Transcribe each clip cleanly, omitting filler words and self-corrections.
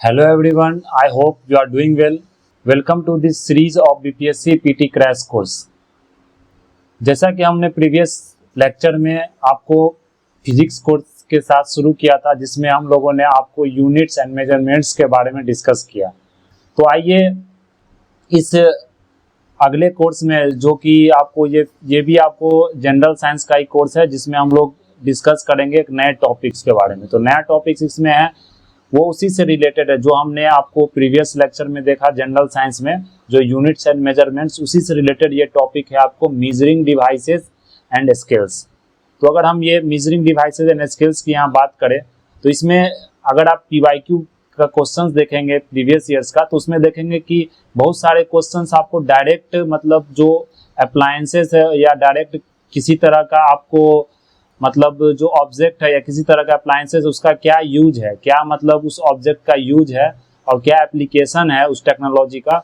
Hello everyone, I hope you are doing well. Welcome to this series of BPSC PT crash course. जैसा कि हमने previous lecture में आपको physics course के साथ शुरू किया था, जिसमें हम लोगों ने आपको यूनिट्स एंड मेजरमेंट्स के बारे में डिस्कस किया। तो आइए इस अगले कोर्स में, जो कि आपको ये भी आपको जनरल साइंस का ही कोर्स है, जिसमें हम लोग डिस्कस करेंगे एक नए टॉपिक्स के बारे में। तो नया टॉपिक्स इसमें है वो उसी से रिलेटेड है जो हमने आपको प्रीवियस लेक्चर में देखा जनरल साइंस में, जो यूनिट्स एंड मेजरमेंट्स, उसी से रिलेटेड ये टॉपिक है आपको मीजरिंग डिवाइसेस एंड स्केल्स। तो अगर हम ये मीजरिंग डिवाइसेस एंड स्केल्स की यहाँ बात करें तो इसमें अगर आप PYQ का क्वेश्चंस देखेंगे प्रीवियस ईयर्स का, तो उसमें देखेंगे कि बहुत सारे क्वेश्चंस आपको डायरेक्ट मतलब जो अप्लायंसेस है या डायरेक्ट किसी तरह का आपको मतलब जो ऑब्जेक्ट है या किसी तरह का अप्लायंसेस, उसका क्या यूज है, क्या मतलब उस ऑब्जेक्ट का यूज है और क्या एप्लीकेशन है उस टेक्नोलॉजी का,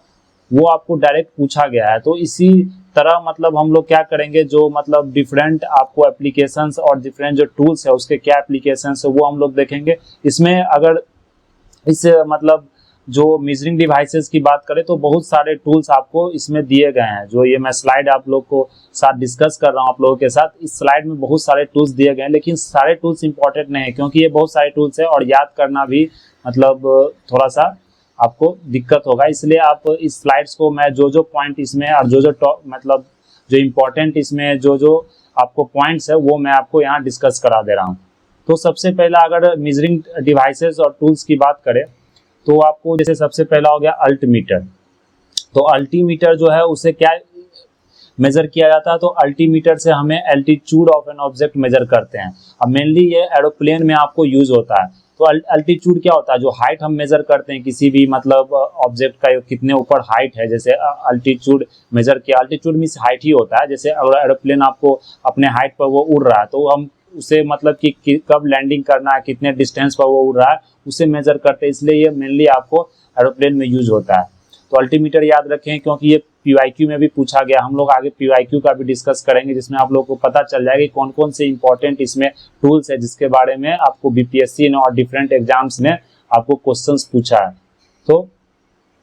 वो आपको डायरेक्ट पूछा गया है। तो इसी तरह मतलब हम लोग क्या करेंगे, जो मतलब डिफरेंट आपको एप्लीकेशंस और डिफरेंट जो टूल्स है उसके क्या एप्लीकेशंस है वो हम लोग देखेंगे। इसमें अगर इस मतलब जो मेजरिंग डिवाइसेस की बात करें तो बहुत सारे टूल्स आपको इसमें दिए गए हैं। जो ये मैं स्लाइड आप लोग को साथ डिस्कस कर रहा हूँ आप लोगों के साथ, इस स्लाइड में बहुत सारे टूल्स दिए गए हैं, लेकिन सारे टूल्स इंपॉर्टेंट नहीं है क्योंकि ये बहुत सारे टूल्स है और याद करना भी मतलब थोड़ा सा आपको दिक्कत होगा। इसलिए आप इस स्लाइड्स को मैं जो पॉइंट इसमें और जो मतलब जो इम्पोर्टेंट इसमें जो आपको पॉइंट्स है वो मैं आपको यहाँ डिस्कस करा दे रहा हूँ। तो सबसे पहला अगर मेजरिंग डिवाइसेस और टूल्स की बात करें तो आपको जैसे सबसे पहला हो गया अल्टीमीटर। तो अल्टीमीटर जो है उसे क्या मेजर किया जाता है, तो अल्टीमीटर से हमें altitude of an object measure करते हैं। अब मेनली ये एरोप्लेन में आपको यूज होता है। तो अल्टीट्यूड क्या होता है, जो हाइट हम मेजर करते हैं किसी भी मतलब ऑब्जेक्ट का कितने ऊपर हाइट है, जैसे अल्टीट्यूड मेजर किया। अल्टीट्यूड मीन्स हाइट ही होता है। जैसे अगर एरोप्लेन आपको अपने हाइट पर वो उड़ रहा है तो हम उसे मतलब कि कब लैंडिंग करना है, कितने डिस्टेंस पर वो उड़ रहा है, उसे मेजर करते हैं। इसलिए ये मेनली आपको एरोप्लेन में यूज होता है। तो अल्टीमीटर याद रखें क्योंकि ये PYQ में भी पूछा गया। हम लोग आगे PYQ का भी डिस्कस करेंगे, जिसमें आप लोगों को पता चल जाएगा कि कौन कौन से इंपॉर्टेंट इसमें टूल्स है जिसके बारे में आपको BPSC ने और डिफरेंट एग्जाम्स ने आपको क्वेश्चंस पूछा है। तो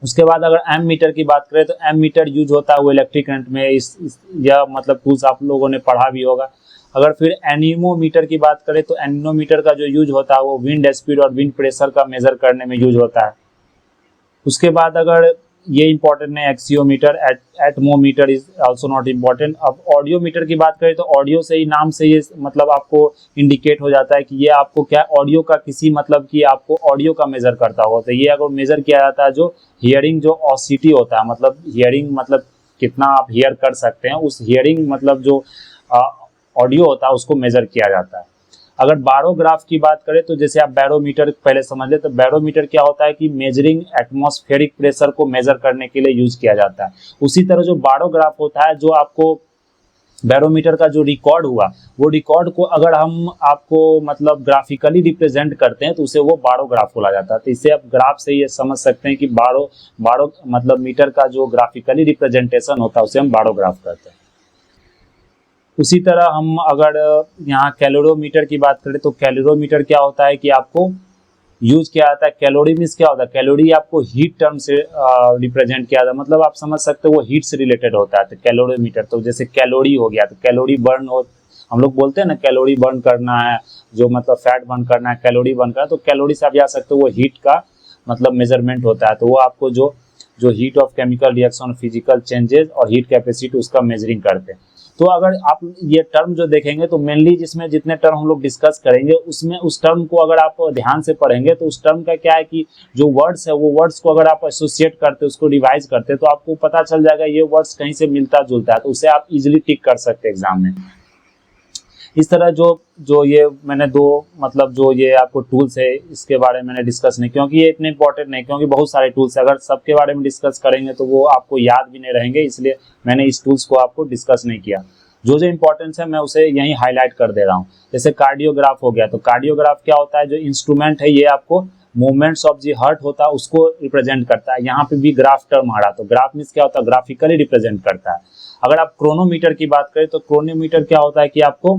उसके बाद अगर एम मीटर की बात करें तो एम मीटर यूज होता है वो इलेक्ट्रिक करंट में। यह मतलब टूल्स आप लोगों ने पढ़ा भी होगा। अगर फिर एनीमोमीटर की बात करें तो एनीमोमीटर का जो यूज होता है वो विंड स्पीड और विंड प्रेशर का मेजर करने में यूज होता है। उसके बाद अगर ये इंपॉर्टेंट है axiometer, atmometer is also not important. अब ऑडियोमीटर की बात करें तो ऑडियो से ही नाम से ये मतलब आपको इंडिकेट हो जाता है कि ये आपको क्या ऑडियो का किसी मतलब कि आपको ऑडियो का मेजर करता होगा। तो ये अगर मेजर किया जाता है जो हियरिंग जो ऑसिटी होता है, मतलब हियरिंग मतलब कितना आप हियर कर सकते हैं, उस हियरिंग मतलब जो ऑडियो होता है उसको मेजर किया जाता है। अगर बारोग्राफ की बात करें तो जैसे आप बैरोमीटर पहले समझ ले, तो बैरोमीटर क्या होता है कि मेजरिंग एटमॉस्फेरिक प्रेशर को मेजर करने के लिए यूज किया जाता है। उसी तरह जो बारोग्राफ होता है, जो आपको बैरोमीटर का जो रिकॉर्ड हुआ, वो रिकॉर्ड को अगर हम आपको मतलब ग्राफिकली रिप्रेजेंट करते हैं तो उसे वो बारोग्राफ बोला जाता है। तो इसे आप ग्राफ से ये समझ सकते हैं कि बारो मतलब मीटर का जो ग्राफिकली रिप्रेजेंटेशन होता है उसे हम बारोग्राफ करते हैं। उसी तरह हम अगर यहाँ कैलोरीमीटर की बात करें तो कैलोरीमीटर क्या होता है कि आपको यूज किया जाता है। कैलोरी मीन्स क्या होता है, कैलोरी आपको हीट टर्म से रिप्रेजेंट किया जाता है, मतलब आप समझ सकते हो वो हीट से रिलेटेड होता है। तो कैलोरीमीटर तो जैसे कैलोरी हो गया, तो कैलोरी बर्न हो, हम लोग बोलते हैं ना कैलोरी बर्न करना है, जो मतलब फैट बर्न करना है, कैलोरी बर्न करना है। तो कैलोरी से आप जा सकते हो वो हीट का मतलब मेजरमेंट होता है। तो वो आपको जो heat of chemical reaction, physical changes और हीट कैपेसिटी उसका मेजरिंग करते हैं। तो अगर आप ये टर्म जो देखेंगे तो मेनली जिसमें जितने टर्म हम लोग डिस्कस करेंगे उसमें उस टर्म को अगर आप ध्यान से पढ़ेंगे तो उस टर्म का क्या है कि जो वर्ड्स है वो वर्ड्स को अगर आप एसोसिएट करते, उसको रिवाइज करते, तो आपको पता चल जाएगा ये वर्ड्स कहीं से मिलता जुलता है, तो उसे आप इजिली टिक कर सकते हैं एग्जाम में। इस तरह जो ये मैंने दो मतलब जो ये आपको टूल्स है इसके बारे में मैंने डिस्कस नहीं, क्योंकि ये इतने इंपॉर्टेंट नहीं, क्योंकि बहुत सारे टूल्स है, अगर सबके बारे में डिस्कस करेंगे तो वो आपको याद भी नहीं रहेंगे, इसलिए मैंने इस टूल्स को आपको डिस्कस नहीं किया। जो इंपॉर्टेंस है मैं उसे यहीं हाईलाइट कर दे रहा हूँ। जैसे कार्डियोग्राफ हो गया, तो कार्डियोग्राफ क्या होता है, जो इंस्ट्रूमेंट है ये आपको मूवमेंट्स ऑफ दी हार्ट होता है उसको रिप्रेजेंट करता है। यहाँ पे भी ग्राफ टर्म आ रहा, तो ग्राफ मीन्स क्या होता है, ग्राफिकली रिप्रेजेंट करता है। अगर आप क्रोनोमीटर की बात करें तो क्रोनोमीटर क्या होता है कि आपको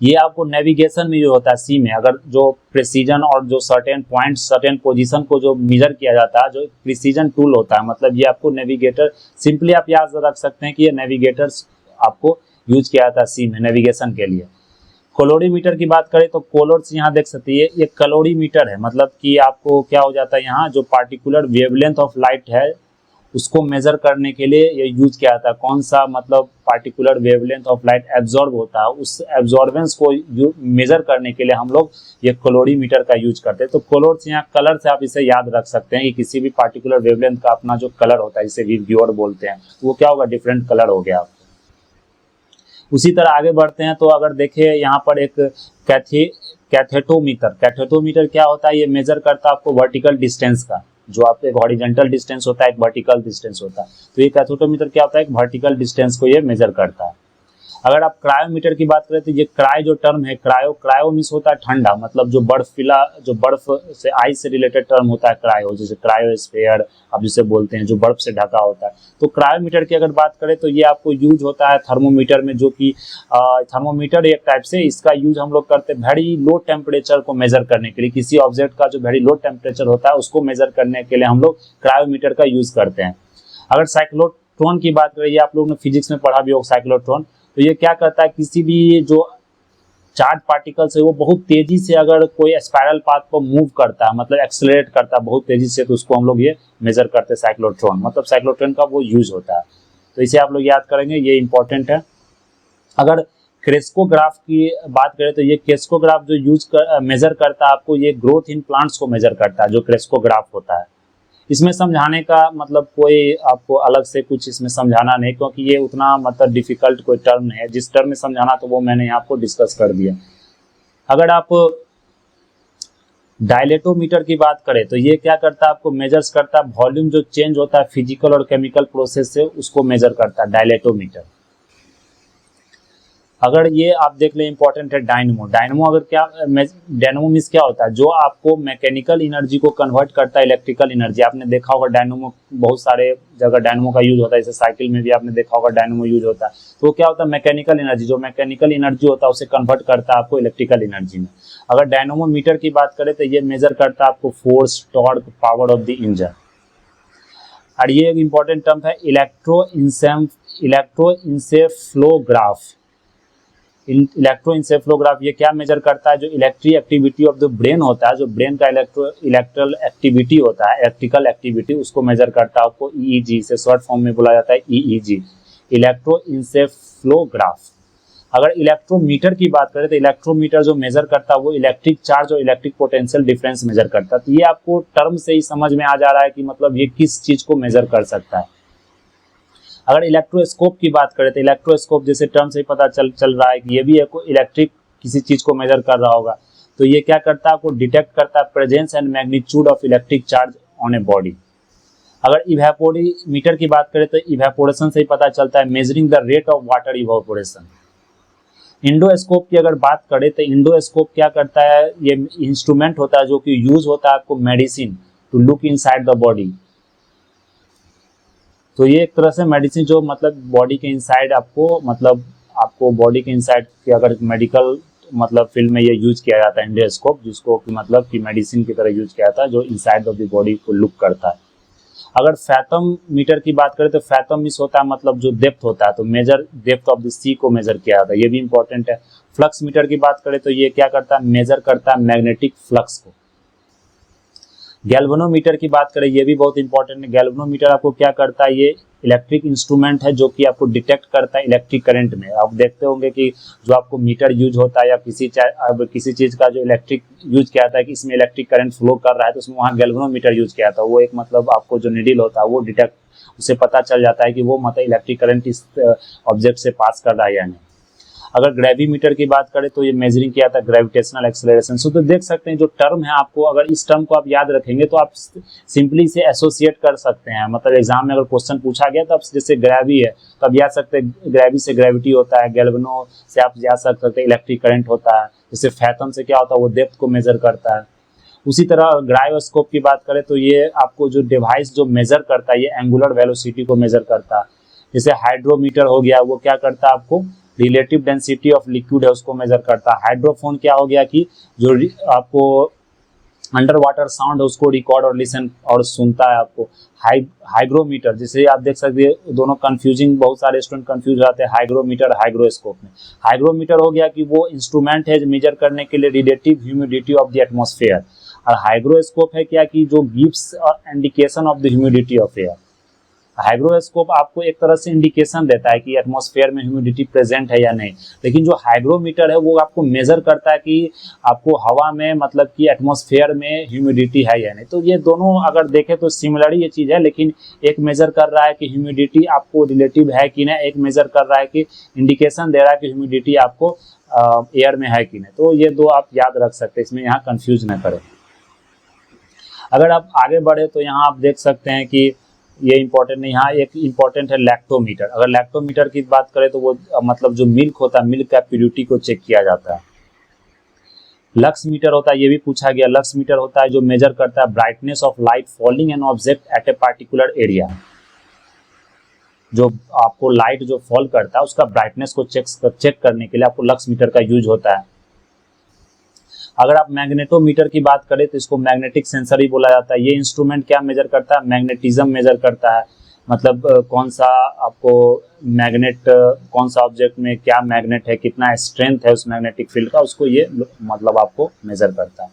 ये आपको नेविगेशन में जो होता है सी में, अगर जो प्रिसीजन और जो सर्टेन पॉइंट सर्टेन पोजीशन को जो मेजर किया जाता है, जो प्रिसीजन टूल होता है, मतलब ये आपको नेविगेटर, सिंपली आप याद रख सकते हैं कि ये नेविगेटर आपको यूज किया जाता है सी में नेविगेशन के लिए। कैलोरीमीटर की बात करें तो कैलोर्स यहाँ देख सकते हैं, ये कैलोरीमीटर है, मतलब कि आपको क्या हो जाता है यहाँ जो पार्टिकुलर वेवलेंथ ऑफ लाइट है उसको मेजर करने के लिए ये यूज किया जाता है। कौन सा मतलब particular wavelength of light absorb होता है, उस एब्जॉर्बेंस को मेजर करने के लिए हम लोग ये कैलोरीमीटर का यूज करते हैं। तो कैलोर्स यहाँ कलर से आप इसे याद रख सकते हैं कि किसी भी पार्टिकुलर वेवलेंथ का अपना जो कलर होता है, जिसे विब्ग्योर बोलते हैं, वो क्या होगा, डिफरेंट कलर हो गया। उसी तरह आगे बढ़ते हैं तो अगर देखें यहाँ पर एक कैथेटोमीटर। कैथेटोमीटर क्या होता है, ये मेजर करता है आपको वर्टिकल डिस्टेंस का, जो आप एक हॉरिजॉन्टल डिस्टेंस होता है, एक वर्टिकल डिस्टेंस होता है। तो ये कैथेटोमीटर क्या होता है, एक वर्टिकल डिस्टेंस को ये मेजर करता है। अगर आप क्रायोमीटर की बात करें तो ये क्रायो जो टर्म है, क्रायो मीन्स होता है ठंडा, मतलब जो बर्फीला, जो बर्फ से आइस से रिलेटेड टर्म होता है क्रायो, जैसे क्रायोस्फीयर आप जिसे बोलते हैं, जो बर्फ से ढका होता है। तो क्रायोमीटर की अगर बात करें तो ये आपको यूज होता है थर्मोमीटर में, जो कि थर्मोमीटर एक टाइप से, इसका यूज हम लोग करते हैं वेरी लो टेम्परेचर को मेजर करने के लिए। किसी ऑब्जेक्ट का जो वेरी लो टेम्परेचर होता है उसको मेजर करने के लिए हम लोग क्रायोमीटर का यूज करते हैं। अगर साइक्लोट्रॉन की बात करें, ये आप लोगों ने फिजिक्स में पढ़ा भी होगा साइक्लोट्रॉन, तो ये क्या करता है, किसी भी जो चार्ज पार्टिकल्स है वो बहुत तेजी से अगर कोई स्पाइरल पाथ पर मूव करता है, मतलब एक्सेलरेट करता है बहुत तेजी से, तो उसको हम लोग ये मेजर करते हैं साइक्लोट्रॉन, मतलब साइक्लोट्रॉन का वो यूज होता है। तो इसे आप लोग याद करेंगे, ये इंपॉर्टेंट है। अगर क्रेस्कोग्राफ की बात करें तो ये क्रेस्कोग्राफ जो मेजर करता है आपको, ये ग्रोथ इन प्लांट्स को मेजर करता है, जो क्रेस्कोग्राफ होता है। इसमें समझाने का मतलब कोई आपको अलग से कुछ इसमें समझाना नहीं, क्योंकि ये उतना मतलब डिफिकल्ट कोई टर्म नहीं है। जिस टर्म में समझाना तो वो मैंने यहाँ आपको डिस्कस कर दिया। अगर आप डायलेटोमीटर की बात करें तो ये क्या करता है, आपको मेजर्स करता है वॉल्यूम जो चेंज होता है फिजिकल और केमिकल प्रोसेस से, उसको मेजर करता है डायलेटोमीटर। अगर ये आप देख ले इंपॉर्टेंट है डायनमो। डायनमो अगर क्या, डायनमो मीन्स क्या होता है, जो आपको मैकेनिकल एनर्जी को कन्वर्ट करता है इलेक्ट्रिकल एनर्जी। आपने देखा होगा डायनमो बहुत सारे जगह डायनमो का यूज होता है, जैसे साइकिल में भी आपने देखा होगा डायनमो यूज होता है। तो क्या होता है, मैकेनिकल एनर्जी, जो मैकेनिकल एनर्जी होता है उसे कन्वर्ट करता है आपको इलेक्ट्रिकल एनर्जी में। अगर डायनमो मीटर की बात करें तो ये मेजर करता है आपको force, torque, power of the engine. और ये एक इंपॉर्टेंट टर्म है इलेक्ट्रोइंसेफ्लोग्राफ। इलेक्ट्रोइंसेफ्लोग्राफ ये क्या मेजर करता है, जो electric activity of the brain होता है, जो ब्रेन का इलेक्ट्रल एक्टिविटी होता है, इलेक्ट्रिकल एक्टिविटी, उसको मेजर करता है आपको ईईजी से, शॉर्ट फॉर्म में बोला जाता है ईईजी, इलेक्ट्रोइंसेफ्लोग्राफ। अगर इलेक्ट्रोमीटर की बात करें तो इलेक्ट्रोमीटर जो मेजर करता है वो इलेक्ट्रिक चार्ज और इलेक्ट्रिक पोटेंशियल डिफरेंस मेजर करता है। तो ये आपको टर्म से ही समझ में आ जा रहा है कि मतलब ये किस चीज को मेजर कर सकता है। अगर इलेक्ट्रोस्कोप की बात करें तो इलेक्ट्रोस्कोप जैसे टर्म से ही पता चल रहा है कि ये भी एक इलेक्ट्रिक किसी चीज को मेजर कर रहा होगा। तो ये क्या करता है, आपको डिटेक्ट करता है presence and magnitude of electric charge on a body. अगर इवेपोरीमीटर की बात करें तो इवेपोरेशन से ही पता चलता है, measuring the rate of water evaporation. Endoscope की अगर बात करें तो इंडोस्कोप क्या करता है, ये इंस्ट्रूमेंट होता है जो कि यूज होता है आपको medicine to look inside the body. तो ये एक तरह से मेडिसिन जो मतलब बॉडी के इनसाइड आपको बॉडी के इनसाइड के अगर मेडिकल मतलब फील्ड में ये यूज किया जाता है इंडोस्कोप, जिसको कि मतलब कि मेडिसिन की तरह यूज किया जाता है, जो इनसाइड ऑफ द बॉडी को लुक करता है। अगर फैथम मीटर की बात करें तो फैथम मीन्स होता है मतलब जो डेप्थ होता है, तो मेजर डेप्थ ऑफ द सी को मेजर किया जाता है, ये भी इंपॉर्टेंट है। फ्लक्स मीटर की बात करें तो ये क्या करता है, मेजर करता है मैग्नेटिक फ्लक्स को। गैल्वेनोमीटर की बात करें, ये भी बहुत इंपॉर्टेंट है। गैल्वेनोमीटर आपको क्या करता है, ये इलेक्ट्रिक इंस्ट्रूमेंट है जो कि आपको डिटेक्ट करता है इलेक्ट्रिक करंट में। आप देखते होंगे कि जो आपको मीटर यूज होता है या किसी चीज का जो इलेक्ट्रिक यूज किया जाता है कि इसमें इलेक्ट्रिक करंट फ्लो कर रहा है, तो उसमें वहाँ गैल्वेनोमीटर यूज किया जाता है। वो एक मतलब आपको जो नीडल होता है वो डिटेक्ट, उससे पता चल जाता है कि वो मतलब इलेक्ट्रिक करंट इस ऑब्जेक्ट से पास कर रहा है या नहीं। अगर ग्रेविमीटर की बात करें तो ये मेजरिंग किया था ग्रेविटेशनल एक्सेलरेशन। सो तो देख सकते हैं जो टर्म है, आपको अगर इस टर्म को आप याद रखेंगे तो आप सिंपली से एसोसिएट कर सकते हैं। मतलब एग्जाम में अगर क्वेश्चन पूछा गया तो आप जैसे ग्रेवी है तो आप याद सकते हैं ग्रेवी से ग्रेविटी होता है, गैल्वेनो से आप याद सकते हैं इलेक्ट्रिक करंट होता है, जैसे फैथम से क्या होता है वो डेप्थ को मेजर करता है। उसी तरह ग्रायोस्कोप की बात करें तो ये आपको जो डिवाइस जो मेजर करता है ये एंगुलर वेलोसिटी को मेजर करता है। जैसे हाइड्रोमीटर हो गया, वो क्या करता है आपको रिलेटिव डेंसिटी ऑफ लिक्विड है उसको मेजर करता है। हाइड्रोफोन क्या हो गया कि जो आपको अंडर वाटर साउंड है उसको रिकॉर्ड और लिसन और सुनता है आपको। हाइग्रोमीटर, जिसे आप देख सकते हैं दोनों कंफ्यूजिंग, बहुत सारे स्टूडेंट कंफ्यूज रहते हैं हाइग्रोमीटर हाइग्रोस्कोप में। हाइग्रोमीटर हो गया कि वो इंस्ट्रूमेंट है मेजर करने के लिए relative humidity of the atmosphere, और हाइग्रोस्कोप है क्या कि जो gives indication of the humidity of air. Hygroscope आपको एक तरह से इंडिकेशन देता है कि एटमॉस्फेयर में ह्यूमिडिटी प्रेजेंट है या नहीं, लेकिन जो हाइग्रोमीटर है वो आपको मेजर करता है कि आपको हवा में मतलब कि एटमॉस्फेयर में ह्यूमिडिटी है या नहीं। तो ये दोनों अगर देखें तो सिमिलर ये चीज़ है, लेकिन एक मेजर कर रहा है कि ह्यूमिडिटी आपको रिलेटिव है कि नहीं, एक मेजर कर रहा है कि इंडिकेशन दे रहा है कि ह्यूमिडिटी आपको एयर में है कि नहीं। तो ये दो आप याद रख सकते हैं, इसमें यहाँ कंफ्यूज ना करें। अगर आप आगे बढ़े तो यहाँ आप देख सकते हैं कि ये इंपॉर्टेंट नहीं, यहाँ एक इंपॉर्टेंट है लैक्टोमीटर। अगर लैक्टोमीटर की बात करें तो वो मतलब जो मिल्क होता है, मिल्क का प्यूरिटी को चेक किया जाता है। लक्स मीटर होता है, ये भी पूछा गया। लक्स मीटर होता है जो मेजर करता है brightness of light falling an object at a particular area. जो आपको लाइट जो फॉल करता है उसका ब्राइटनेस को चेक करने के लिए आपको लक्स मीटर का यूज होता है। अगर आप मैग्नेटोमीटर की बात करें तो इसको मैग्नेटिक सेंसर ही बोला जाता है। ये इंस्ट्रूमेंट क्या मेजर करता है, मैग्नेटिज्म मेजर करता है, मतलब कौन सा आपको मैग्नेट, कौन सा ऑब्जेक्ट में क्या मैग्नेट है, कितना स्ट्रेंथ है उस मैग्नेटिक फील्ड का, उसको ये मतलब आपको मेजर करता है।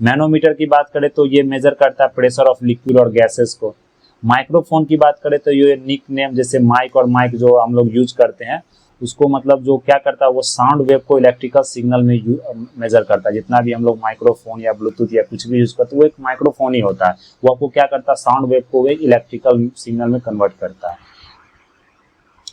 मैनोमीटर की बात करें तो ये मेजर करता है प्रेशर ऑफ लिक्विड और गैसेस को। माइक्रोफोन की बात करें तो ये निक नेम, जैसे माइक और माइक जो हम लोग यूज करते हैं उसको मतलब जो क्या करता है वो साउंड वेव को इलेक्ट्रिकल सिग्नल में मेजर करता है। जितना भी हम लोग माइक्रोफोन या ब्लूटूथ या कुछ भी यूज करते हैं वो एक माइक्रोफोन ही होता है। वो आपको क्या करता है, साउंड वेव को इलेक्ट्रिकल सिग्नल में कन्वर्ट करता है।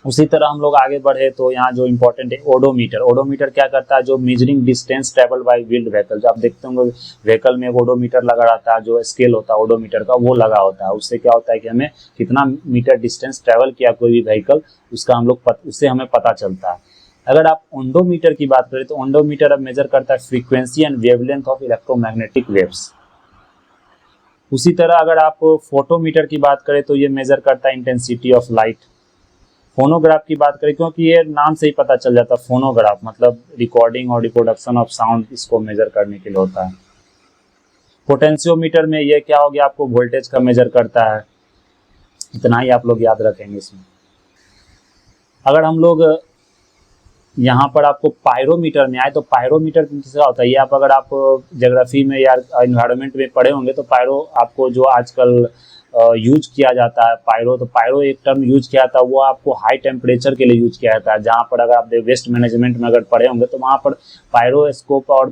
उसी तरह हम लोग आगे बढ़े तो यहाँ जो इम्पोर्टेंट है ओडोमीटर। ओडोमीटर क्या करता है, जो measuring distance travel by wheeled vehicle. जो आप देखते होंगे व्हीकल में ओडोमीटर लगा रहता है, जो स्केल होता है ओडोमीटर का वो लगा होता है। उससे क्या होता है कि हमें कितना मीटर डिस्टेंस ट्रेवल किया कोई भी व्हीकल, उसका हम लोग उससे हमें पता चलता है। अगर आप ओंडोमीटर की बात करें तो ओंडोमीटर अब मेजर करता है frequency and wavelength of electromagnetic waves. उसी तरह अगर आप फोटोमीटर की बात करें तो ये मेजर करता है इंटेंसिटी ऑफ लाइट। फोनोग्राफ की बात करें, क्योंकि ये नाम से ही पता चल जाता है फोनोग्राफ मतलब रिकॉर्डिंग और रिप्रोडक्शन ऑफ साउंड, इसको मेजर करने के लिए होता है। पोटेंशियोमीटर में ये क्या हो गया, आपको वोल्टेज का मेजर करता है। इतना ही आप लोग याद रखेंगे इसमें। अगर हम लोग यहाँ पर आपको पायरोमीटर में आए तो पायरोमीटर किसका होता है, ये आप अगर आप ज्योग्राफी में या एनवायरनमेंट में पढ़े होंगे तो पायरो आपको जो आजकल यूज किया जाता है पायरो, तो पायरो एक टर्म यूज किया था वो आपको हाई टेम्परेचर के लिए यूज किया जाता है। जहाँ पर अगर आप वेस्ट मैनेजमेंट में अगर पढ़े होंगे तो वहाँ पर पायरो स्कोप और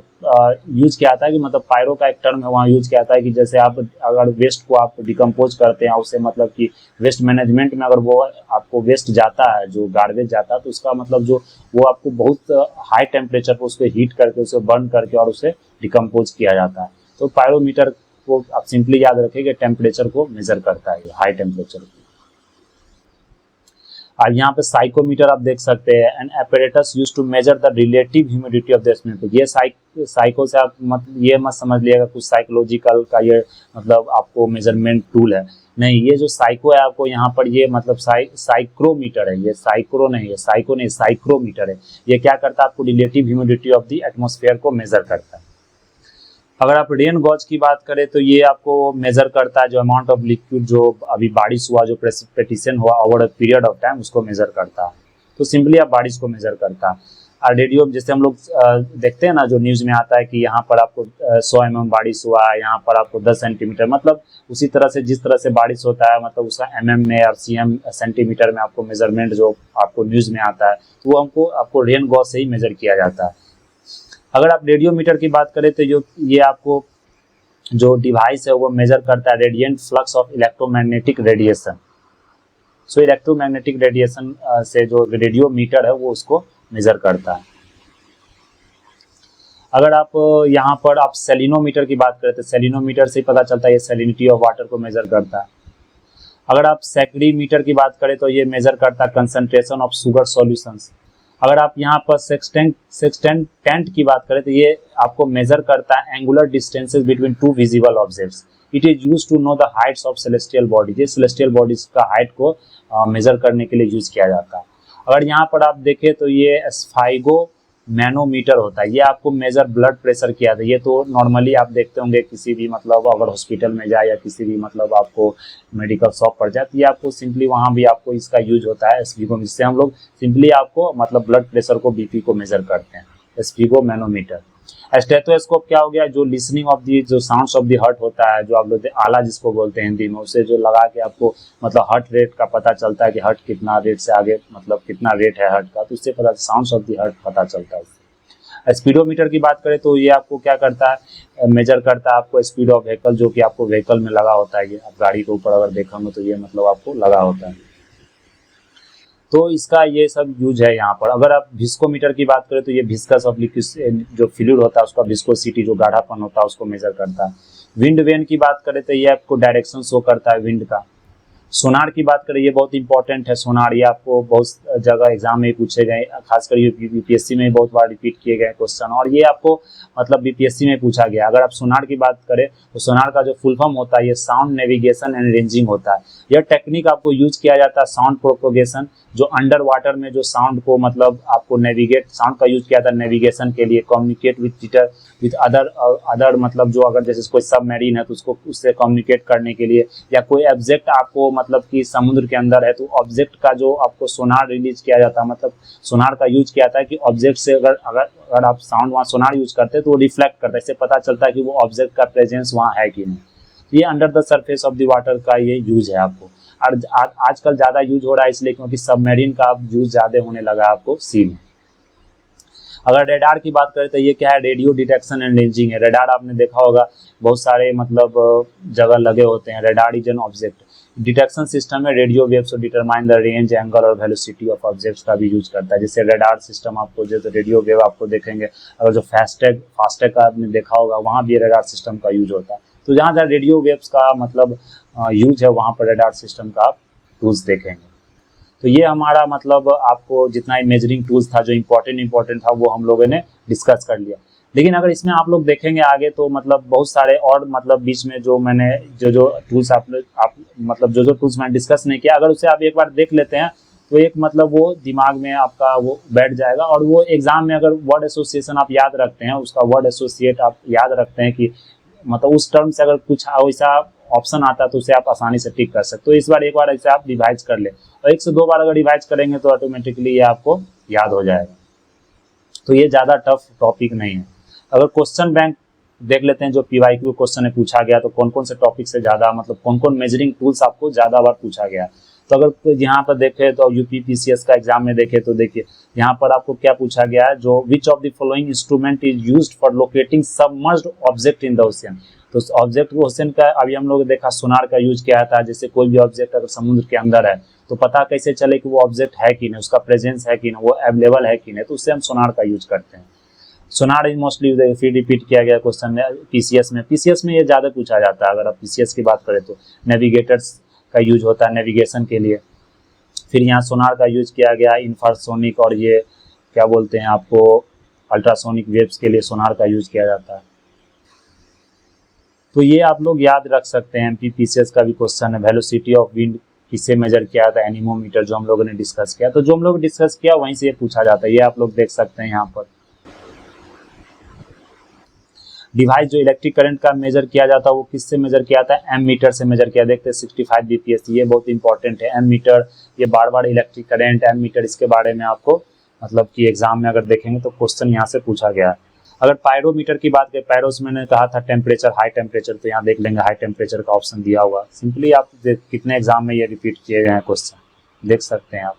यूज किया था कि मतलब पायरो का एक टर्म है वहाँ यूज किया था कि जैसे आप अगर वेस्ट को आप डिकम्पोज करते हैं उससे मतलब कि वेस्ट मैनेजमेंट में अगर वो आपको वेस्ट जाता है, जो गार्बेज जाता है, तो उसका मतलब जो वो आपको बहुत हाई टेम्परेचर पर उसको हीट करके उसे बर्न करके और उसे डिकम्पोज किया जाता है। तो पायरोमीटर को आप सिंपली याद रखें कि टेम्परेचर को मेजर करता है, हाई टेम्परेचर को। और यहाँ पे साइकोमीटर आप देख सकते हैं, an apparatus used to measure the relative humidity of the atmosphere. ये साइको से आप ये मत समझ लिएगा कुछ साइकोलॉजिकल का ये मतलब आपको मेजरमेंट टूल है, नहीं। ये जो साइको है आपको यहाँ पर ये मतलब साइक्रोमीटर है, ये साइक्रो नहीं है, साइको नहीं, साइक्रोमीटर है। ये क्या करता है, आपको relative humidity of the atmosphere को मेजर करता है। अगर आप रेन गॉज की बात करें तो ये आपको मेजर करता है जो अमाउंट ऑफ लिक्विड जो अभी बारिश हुआ, जो प्रेसिपिटेशन हुआ over a period of time, उसको मेजर करता है। तो सिंपली आप बारिश को मेजर करता है। और रेडियो जैसे हम लोग देखते हैं ना, जो न्यूज़ में आता है कि यहाँ पर आपको 100 mm बारिश हुआ है, यहाँ पर आपको 10 सेंटीमीटर, मतलब उसी तरह से जिस तरह से बारिश होता है मतलब उसका mm में और cm सेंटीमीटर में आपको मेजरमेंट जो आपको न्यूज़ में आता है तो वो आपको रेन गॉज से ही मेजर किया जाता है। अगर आप रेडियोमीटर की बात करें तो ये आपको जो डिवाइस है वो मेजर करता है radiant flux of electromagnetic radiation. So electromagnetic radiation से जो रेडियोमीटर है वो उसको मेजर करता है। अगर आप यहाँ पर आप सेलिनोमीटर की बात करें तो सेलिनोमीटर से पता चलता है ये सेलिनिटी ऑफ वाटर को मेजर करता है। अगर आप सैकरीमीटर की बात करें तो ये मेजर करता है कंसंट्रेशन ऑफ शुगर सॉल्यूशंस। अगर आप यहाँ पर सेक्सटेंट की बात करें तो ये आपको मेजर करता है angular distances between two visible objects. It is used to know the heights of celestial bodies. ये सेलेस्टियल बॉडीज का हाइट को मेजर करने के लिए यूज किया जाता है। अगर यहाँ पर आप देखें तो ये स्फाइगो मैनोमीटर होता है, ये आपको मेजर ब्लड प्रेशर किया था। ये तो नॉर्मली आप देखते होंगे किसी भी मतलब अगर हॉस्पिटल में जाए या किसी भी मतलब आपको मेडिकल शॉप पर जाए तो ये आपको सिंपली वहाँ भी आपको इसका यूज होता है स्फिगो, जिससे हम लोग सिंपली आपको मतलब ब्लड प्रेशर को, बीपी को मेजर करते हैं, स्फिगो मैनोमीटर। स्टेथोस्कोप क्या हो गया, जो लिसनिंग ऑफ दी, जो साउंड्स ऑफ दी हार्ट होता है, जो आप लोग आला जिसको बोलते हैं हिंदी में, उसे जो लगा के आपको मतलब हार्ट रेट का पता चलता है कि हार्ट कितना रेट से आगे मतलब कितना रेट है हार्ट का, तो उससे पता साउंड्स ऑफ दी हार्ट पता चलता है। स्पीडोमीटर की बात करें तो ये आपको क्या करता है, मेजर करता है आपको स्पीड ऑफ व्हीकल, जो कि आपको व्हीकल में लगा होता है। ये आप गाड़ी के ऊपर अगर देखेंगे तो ये मतलब आपको लगा होता है, तो इसका ये सब यूज है यहाँ पर। अगर आप विस्कोमीटर की बात करें तो ये विस्कस ऑफ लिक्विड जो फ्लूइड होता है उसका विस्कोसिटी, जो गाढ़ापन होता है, उसको मेजर करता है। विंड वेन की बात करें तो ये आपको डायरेक्शन शो करता है विंड का। सोनार की बात करें, ये बहुत इंपॉर्टेंट है सोनार, ये आपको बहुत जगह एग्जाम में पूछे गए, खासकर यूपीएससी में बहुत बार रिपीट किए गए क्वेश्चन, और ये आपको मतलब बीपीएससी में पूछा गया। अगर आप सोनार की बात करें तो सोनार का जो फुल फॉर्म होता है ये साउंड नेविगेशन एंड रेंजिंग होता है। यह टेक्निक आपको यूज किया जाता है साउंड प्रोपोगेशन, जो अंडर वाटर में जो साउंड को मतलब आपको नेविगेट, साउंड का यूज किया था नेविगेशन के लिए, कम्युनिकेट विद अदर मतलब जो अगर जैसे कोई सबमरीन है तो उसको उससे कम्युनिकेट करने के लिए, या कोई ऑब्जेक्ट आपको मतलब कि समुद्र के अंदर है तो ऑब्जेक्ट का जो आपको सोनार रिलीज किया जाता है, मतलब सोनार का यूज किया था कि ऑब्जेक्ट से अगर आप साउंड वहाँ सोनार यूज करते हैं तो वो रिफ्लेक्ट करता है, इससे पता चलता है कि वो ऑब्जेक्ट का प्रेजेंस वहाँ है कि नहीं। ये under the surface of the water का ये यूज है आपको, और आजकल ज़्यादा यूज हो रहा है इसलिए क्योंकि सबमरीन का यूज ज़्यादा होने लगा आपको सी में। अगर रेडार की बात करें तो ये क्या है, रेडियो डिटेक्शन एंड रेंजिंग है। रेडार आपने देखा होगा बहुत सारे मतलब जगह लगे होते हैं। Radar is an object detection system है, radio waves to determine the range, angle और वेलोसिटी ऑफ ऑब्जेक्ट्स का भी यूज करता है। जैसे रेडार सिस्टम आपको जो रेडियो वेव आपको देखेंगे, अगर जो फास्टैग का आपने देखा होगा वहाँ भी रेडार सिस्टम का यूज होता है। तो जहाँ जहाँ रेडियो वेव्स का मतलब यूज है वहाँ पर रेडार सिस्टम का आप टूल्स देखेंगे। तो ये हमारा मतलब आपको जितना मेजरिंग टूल्स था जो इम्पोर्टेंट था वो हम लोगों ने डिस्कस कर लिया। लेकिन अगर इसमें आप लोग देखेंगे आगे तो मतलब बहुत सारे और मतलब बीच में जो मैंने जो टूल्स आप मतलब जो टूल्स मैंने डिस्कस नहीं किया, अगर उसे आप एक बार देख लेते हैं तो एक मतलब वो दिमाग में आपका वो बैठ जाएगा, और वो एग्जाम में अगर वर्ड एसोसिएशन आप याद रखते हैं, उसका वर्ड एसोसिएट आप याद रखते हैं कि मतलब उस टर्म से अगर कुछ वैसा ऑप्शन आता है तो उसे आप आसानी से टिक कर सकते हो। तो इस बार एक बार ऐसे आप रिवाइज कर ले, और 1 से 2 बार अगर रिवाइज करेंगे तो ऑटोमेटिकली ये आपको याद हो जाएगा। तो ये ज़्यादा टफ टॉपिक नहीं है। अगर क्वेश्चन बैंक देख लेते हैं, जो पीवाईक्यू क्वेश्चन है पूछा गया, तो कौन कौन से टॉपिक से ज़्यादा मतलब कौन कौन मेजरिंग टूल्स आपको ज़्यादा बार पूछा गया। तो अगर यहाँ पर देखें तो यूपी पीसीएस का एग्जाम में देखें तो देखिए यहाँ पर आपको क्या पूछा गया है, जो विच of the following instrument is used for locating submerged object in the ocean. तो ऑब्जेक्ट क्वेश्चन का अभी हम लोग देखा सोनार का यूज किया था। जैसे कोई भी ऑब्जेक्ट अगर समुद्र के अंदर है तो पता कैसे चले कि वो ऑब्जेक्ट है कि नहीं, उसका प्रेजेंस है कि नहीं, वो अवेलेबल है कि नहीं, तो उससे हम सोनार का यूज करते हैं। सोनार इज मोस्टली फिर रिपीट किया गया क्वेश्चन पीसीएस में ये ज़्यादा पूछा जाता है। अगर आप पीसीएस की बात करें तो नेविगेटर्स का यूज होता है नेविगेशन के लिए। फिर यहाँ सोनार का यूज किया गया इंफ्रासोनिक और ये क्या बोलते हैं आपको अल्ट्रासोनिक वेव्स के लिए सोनार का यूज किया जाता है। तो ये आप लोग याद रख सकते हैं। एमपीपीसीएस का भी क्वेश्चन है, वेलोसिटी ऑफ विंड किससे मेजर किया था, एनीमोमीटर, जो हम लोगों ने डिस्कस किया। तो जो हम लोग डिस्कस किया वहीं से ये पूछा जाता है, ये आप लोग देख सकते हैं यहाँ पर। डिवाइस जो इलेक्ट्रिक करंट का मेजर किया जाता है वो किससे मेजर किया जाता है, एम मीटर से मेजर किया। देखते हैं 65 बीपीएस, ये बहुत इंपॉर्टेंट है। एम मीटर, ये बार इलेक्ट्रिक करंट, एम मीटर, इसके बारे में आपको मतलब कि एग्जाम में अगर देखेंगे तो क्वेश्चन यहाँ से पूछा गया है। अगर पायरोमीटर की बात करें, पायरोस मैंने कहा था टेम्परेचर, हाई टेम्परेचर, तो यहाँ देख लेंगे हाई टेम्परेचर का ऑप्शन दिया हुआ। सिंपली आप कितने एग्जाम में ये रिपीट किए गए हैं क्वेश्चन देख सकते हैं आप।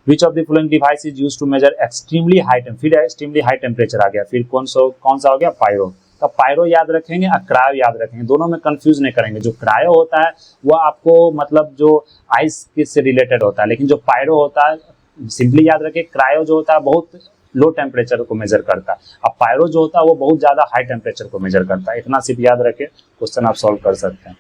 Which of the following device is used to measure extremely high फिर एक्सट्रीमली हाई टेम्परेचर आ गया, फिर कौन सा हो गया, पायरो। तो पायरो याद रखेंगे और क्रायो याद रखेंगे, दोनों में कंफ्यूज नहीं करेंगे। जो क्रायो होता है वो आपको मतलब जो आइस से रिलेटेड होता है, लेकिन जो पायरो होता है सिंपली याद रखें, क्रायो जो होता है बहुत लो टेम्परेचर को मेजर करता है, अब पायरो जो होता है वो बहुत ज़्यादा हाई टेम्परेचर को मेजर करता है। इतना सिर्फ याद रखें, क्वेश्चन आप सॉल्व कर सकते हैं।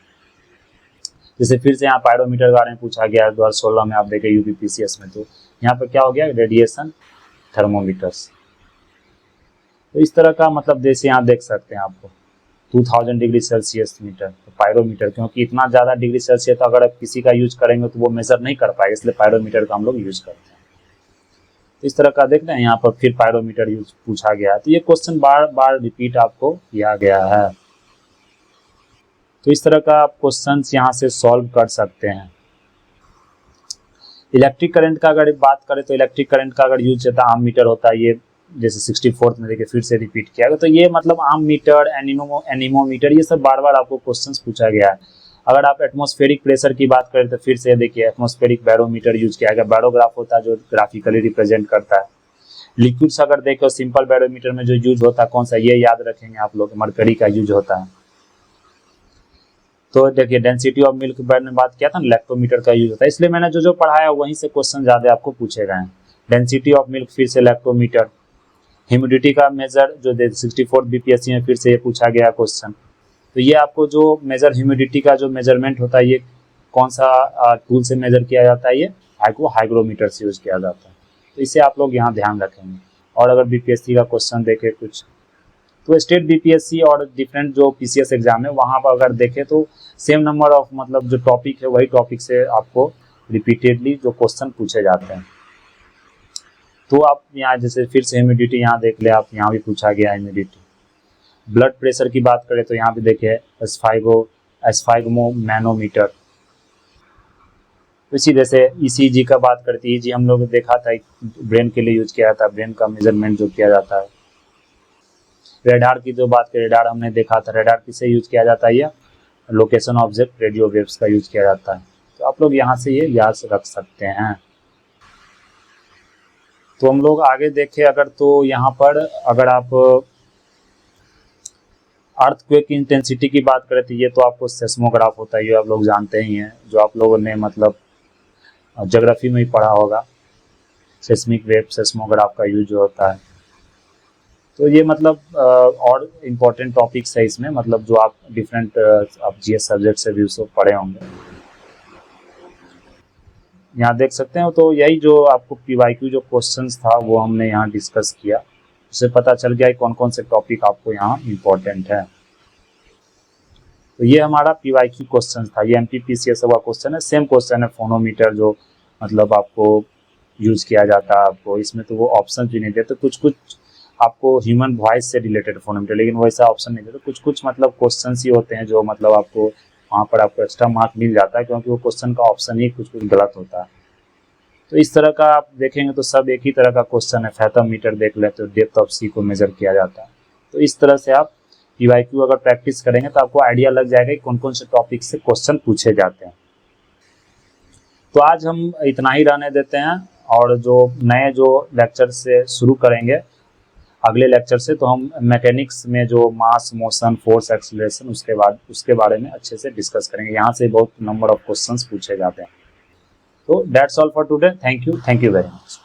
जैसे फिर से यहाँ पायरोमीटर के बारे में पूछा गया 2016 में, आप देखें यूपीपीसीएस में, तो यहाँ पर क्या हो गया, रेडिएशन थर्मोमीटर्स। तो इस तरह का मतलब जैसे यहाँ देख सकते हैं आपको 2000 डिग्री सेल्सियस मीटर, तो पायरोमीटर, क्योंकि इतना ज़्यादा डिग्री सेल्सियस तो अगर आप किसी का यूज करेंगे तो वो मेजर नहीं कर पाएगा, इसलिए पायरोमीटर का हम लोग यूज करते हैं। तो इस तरह का देख रहे हैं यहाँ पर फिर पायरोमीटर यूज पूछा गया है। तो ये क्वेश्चन बार बार रिपीट आपको किया गया है। तो इस तरह का आप क्वेश्चन यहाँ से सॉल्व कर सकते हैं। इलेक्ट्रिक करंट का अगर बात करें तो इलेक्ट्रिक करंट का अगर यूज होता है आम मीटर होता है, ये जैसे 64th में देखिए फिर से रिपीट किया गया। तो ये मतलब आम मीटर, एनीमोमीटर, ये सब बार बार आपको क्वेश्चंस पूछा गया है। अगर आप एटमॉस्फेरिक प्रेशर की बात करें तो फिर से देखिए एटमॉस्फेरिक बैरोमीटर यूज किया गया। बैरोग्राफ होता है जो ग्राफिकली रिप्रेजेंट करता है। लिक्विड्स अगर देखो सिंपल बैरोमीटर में जो यूज होता है कौन सा, ये याद रखेंगे आप लोग, मरकरी का यूज होता है। तो देखिए डेंसिटी ऑफ मिल्क बारे में बात किया था, लैक्टोमीटर का यूज होता है। इसलिए मैंने जो पढ़ाया वहीं से क्वेश्चन ज्यादा आपको पूछे गए हैं। डेंसिटी ऑफ मिल्क फिर से लैक्टोमीटर। ह्यूमिडिटी का मेजर जो 64 बीपीएससी में फिर से ये पूछा गया क्वेश्चन। तो ये आपको जो मेजर ह्यूमिडिटी का जो मेजरमेंट होता है ये कौन सा टूल से मेजर किया जाता है, ये हाइग्रोमीटर से यूज किया जाता है। तो इसे आप लोग यहाँ ध्यान रखेंगे। और अगर बीपीएससी का क्वेश्चन देखें कुछ, तो स्टेट बीपीएससी और डिफरेंट जो पीसीएस एग्जाम है वहाँ पर अगर देखें तो सेम नंबर ऑफ मतलब जो टॉपिक है वही टॉपिक से आपको रिपीटेडली जो क्वेश्चन पूछे जाते हैं। तो आप यहाँ जैसे फिर से ह्यूमिडिटी यहाँ देख ले आप, यहाँ भी पूछा गया ह्यूमिडिटी। ब्लड प्रेशर की बात करें तो यहाँ पे देखिए एस्फाइगमो मैनोमीटर। इसी जैसे ईसीजी का बात करते हैं, ईजी हम लोग देखा था ब्रेन के लिए यूज किया जाता है, ब्रेन का मेजरमेंट जो किया जाता है। रेडार की जो बात करें, रेडार हमने देखा था, रेडार किसे यूज किया जाता है, ये लोकेशन ऑब्जेक्ट रेडियो वेव्स का यूज किया जाता है। तो आप लोग यहाँ से ये याद रख सकते हैं। तो हम लोग आगे देखें अगर, तो यहाँ पर अगर आप अर्थक्वेक इंटेंसिटी की बात करें तो ये तो आपको सेस्मोग्राफ होता है, ये आप लोग जानते ही हैं, जो आप लोगों ने मतलब ज्योग्राफी में ही पढ़ा होगा। सेस्मिक वेव सेस्मोग्राफ का यूज होता है। तो ये मतलब और इम्पोर्टेंट टॉपिक्स है इसमें, मतलब जो आप डिफरेंट आप जीएस सब्जेक्ट से भी उसको पढ़े होंगे। यहाँ देख सकते हैं। तो यही जो आपको पीवाईक्यू जो क्वेश्चंस था वो हमने यहाँ डिस्कस किया, उससे पता चल गया कौन कौन से टॉपिक आपको यहाँ इम्पोर्टेंट है। तो ये हमारा पीवाईक्यू क्वेश्चन था, ये एमपीपीसीएस का क्वेश्चन है। सेम क्वेश्चन है फोनोमीटर जो मतलब आपको यूज किया जाता है आपको, इसमें तो वो ऑप्शन भी नहीं देते। कुछ कुछ आपको ह्यूमन वॉइस से रिलेटेड फोनोमीटर, लेकिन वैसा ऑप्शन नहीं देते। कुछ कुछ मतलब क्वेश्चन ही होते हैं जो मतलब आपको वहाँ पर आपको एक्स्ट्रा मार्क मिल जाता है, क्योंकि वो क्वेश्चन का ऑप्शन ही कुछ कुछ गलत होता है। तो इस तरह का आप देखेंगे तो सब एक ही तरह का क्वेश्चन है। फैथोमीटर देख लेते हो, डेप्थ ऑफ सी को मेजर किया जाता है। तो इस तरह से आप पीवाईक्यू अगर प्रैक्टिस करेंगे तो आपको आइडिया लग जाएगा कि कौन कौन से टॉपिक से क्वेश्चन पूछे जाते हैं। तो आज हम इतना ही रहने देते हैं, और जो नए जो लेक्चर से शुरू करेंगे अगले लेक्चर से, तो हम मैकेनिक्स में जो मास, मोशन, फोर्स, एक्सीलरेशन उसके बारे में अच्छे से डिस्कस करेंगे। यहाँ से बहुत नंबर ऑफ क्वेश्चंस पूछे जाते हैं। तो that's all for today. Thank you very much.